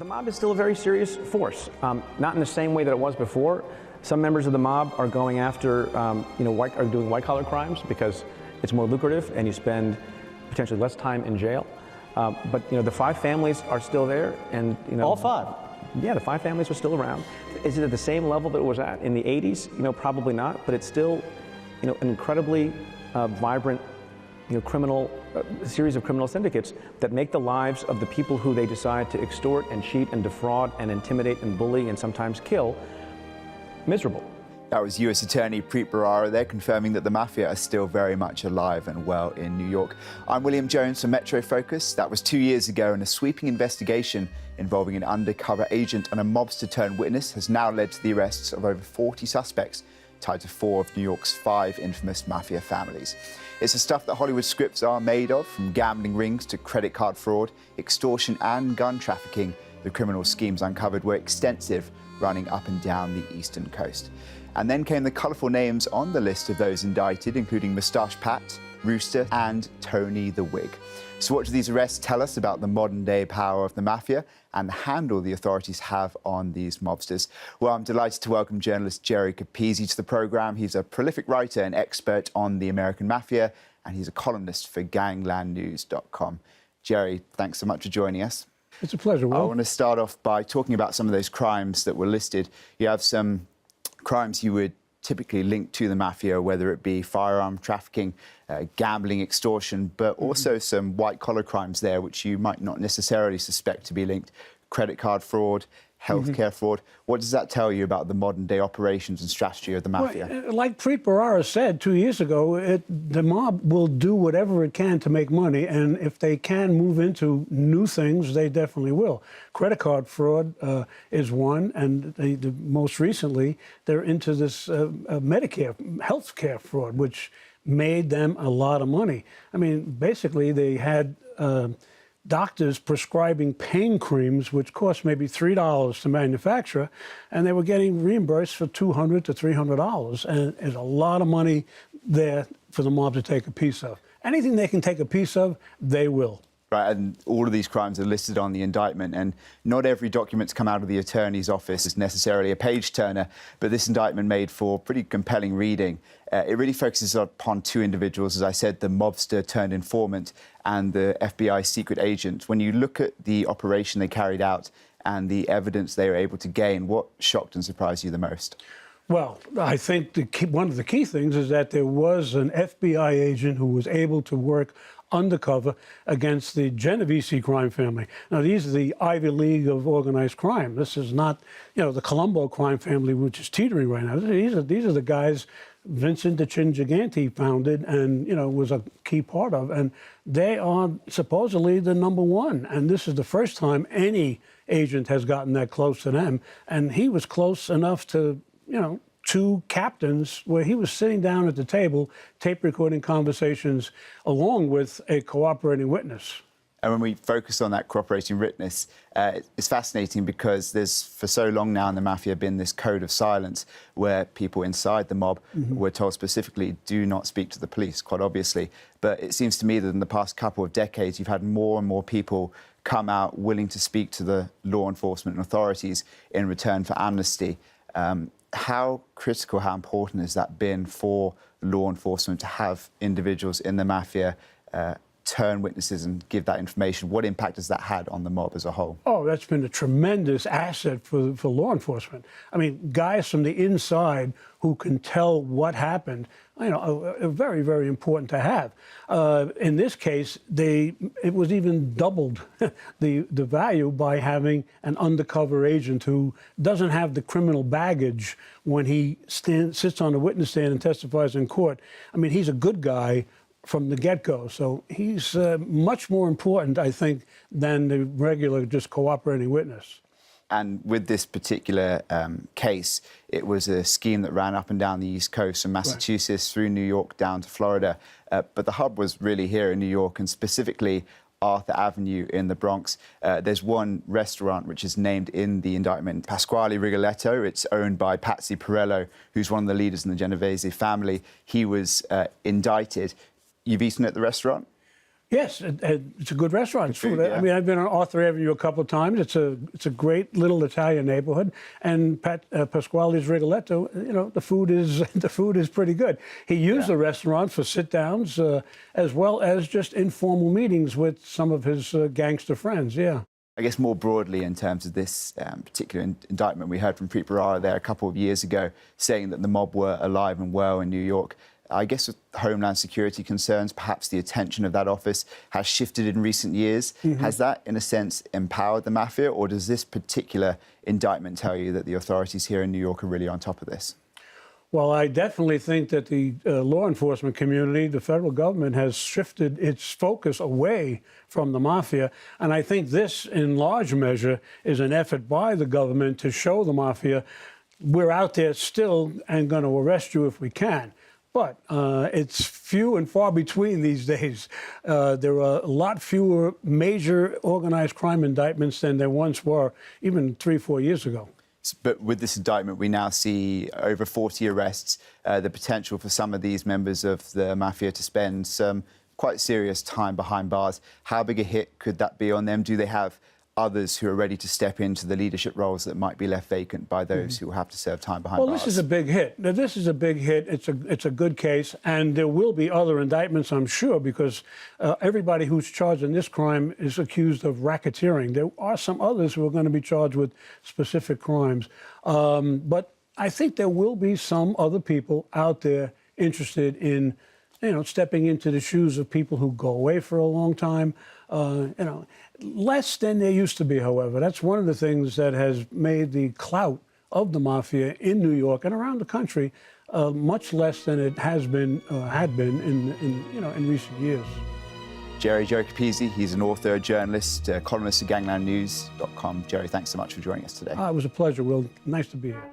The mob is still a very serious force, not in the same way that it was before. Some members of the mob are going after, are doing white-collar crimes because it's more lucrative and you spend potentially less time in jail. But the five families are still there, and all five. Yeah, the five families are still around. Is it at the same level that it was at in the 80s? Probably not. But it's still, an incredibly vibrant, series of criminal syndicates that make the lives of the people who they decide to extort and cheat and defraud and intimidate and bully and sometimes kill miserable. That was U.S. Attorney Preet Bharara there, confirming that the mafia are still very much alive and well in New York. I'm William Jones from Metro Focus. That was 2 years ago, and a sweeping investigation involving an undercover agent and a mobster-turned-witness has now led to the arrests of over 40 suspects tied to 4 of New York's 5 infamous mafia families. It's the stuff that Hollywood scripts are made of, from gambling rings to credit card fraud, extortion and gun trafficking. The criminal schemes uncovered were extensive, running up and down the eastern coast. And then came the colourful names on the list of those indicted, including Moustache Pat, Rooster and Tony the Wig. So what do these arrests tell us about the modern-day power of the mafia and the handle the authorities have on these mobsters? Well, I'm delighted to welcome journalist Jerry Capizzi to the programme. He's a prolific writer and expert on the American mafia, and he's a columnist for ganglandnews.com. Jerry, thanks so much for joining us. It's a pleasure, Will. I want to start off by talking about some of those crimes that were listed. You have some crimes you would typically link to the mafia, whether it be firearm trafficking, gambling, extortion, but also some white-collar crimes there, which you might not necessarily suspect to be linked. Credit card fraud, healthcare fraud. What does that tell you about the modern-day operations and strategy of the mafia? Well, like Preet Bharara said 2 years ago, the mob will do whatever it can to make money, and if they can move into new things, they definitely will. Credit card fraud is one, and most recently, they're into this Medicare, healthcare fraud, which made them a lot of money. I mean, basically, they had doctors prescribing pain creams, which cost maybe $3 to manufacture, and they were getting reimbursed for $200 to $300. And there's a lot of money there for the mob to take a piece of. Anything they can take a piece of, they will. Right, and all of these crimes are listed on the indictment, and not every document to come out of the attorney's office is necessarily a page-turner, but this indictment made for pretty compelling reading. It really focuses upon 2 individuals, as I said, the mobster-turned-informant and the FBI secret agent. When you look at the operation they carried out and the evidence they were able to gain, what shocked and surprised you the most? Well, I think one of the key things is that there was an FBI agent who was able to work undercover against the Genovese crime family. Now, these are the Ivy League of organized crime. This is not, the Colombo crime family, which is teetering right now. These are the guys Vincent DeChingiganti founded and, was a key part of. And they are supposedly the #1. And this is the first time any agent has gotten that close to them. And he was close enough to, 2 captains where he was sitting down at the table, tape recording conversations along with a cooperating witness. And when we focus on that cooperating witness, it's fascinating because there's, for so long now in the mafia, been this code of silence where people inside the mob were told specifically, do not speak to the police, quite obviously. But it seems to me that in the past couple of decades, you've had more and more people come out willing to speak to the law enforcement authorities in return for amnesty. How critical, how important has that been for law enforcement to have individuals in the mafia turn witnesses and give that information? What impact has that had on the mob as a whole? Oh, that's been a tremendous asset for law enforcement. I mean, guys from the inside who can tell what happened, are very, very important to have. In this case, it was even doubled the value by having an undercover agent who doesn't have the criminal baggage when he sits on the witness stand and testifies in court. I mean, he's a good guy from the get-go. So he's much more important, I think, than the regular just cooperating witness. And with this particular case, it was a scheme that ran up and down the East Coast from Massachusetts through New York down to Florida. But the hub was really here in New York, and specifically Arthur Avenue in the Bronx. There's one restaurant which is named in the indictment, Pasquale Rigoletto. It's owned by Patsy Perello, who's one of the leaders in the Genovese family. He was indicted. You've eaten at the restaurant? Yes, it's a good restaurant. It's food. Yeah. I mean, I've been on Arthur Avenue a couple of times. It's a great little Italian neighborhood, and Pasquale's Rigoletto. You know, the food is pretty good. He used the restaurant for sit downs as well as just informal meetings with some of his gangster friends. Yeah. I guess more broadly, in terms of this particular indictment, we heard from Preet Bharara there a couple of years ago saying that the mob were alive and well in New York. I guess with Homeland Security concerns, perhaps the attention of that office has shifted in recent years. Has that, in a sense, empowered the mafia, or does this particular indictment tell you that the authorities here in New York are really on top of this? Well, I definitely think that the law enforcement community, the federal government, has shifted its focus away from the mafia. And I think this, in large measure, is an effort by the government to show the mafia we're out there still and going to arrest you if we can. But it's few and far between these days. There are a lot fewer major organized crime indictments than there once were, even 3-4 years ago. But with this indictment, we now see over 40 arrests, the potential for some of these members of the mafia to spend some quite serious time behind bars. How big a hit could that be on them? Do they have others who are ready to step into the leadership roles that might be left vacant by those who will have to serve time behind bars? Well, this is a big hit. Now, this is a big hit. It's a good case, and there will be other indictments, I'm sure, because everybody who's charged in this crime is accused of racketeering. There are some others who are going to be charged with specific crimes. But I think there will be some other people out there interested in, you know, stepping into the shoes of people who go away for a long time. You know, less than there used to be, however. That's one of the things that has made the clout of the mafia in New York and around the country much less than it has been, had been in recent years. Jerry Capizzi, he's an author, journalist, columnist at ganglandnews.com. Jerry, thanks so much for joining us today. It was a pleasure, Will. Nice to be here.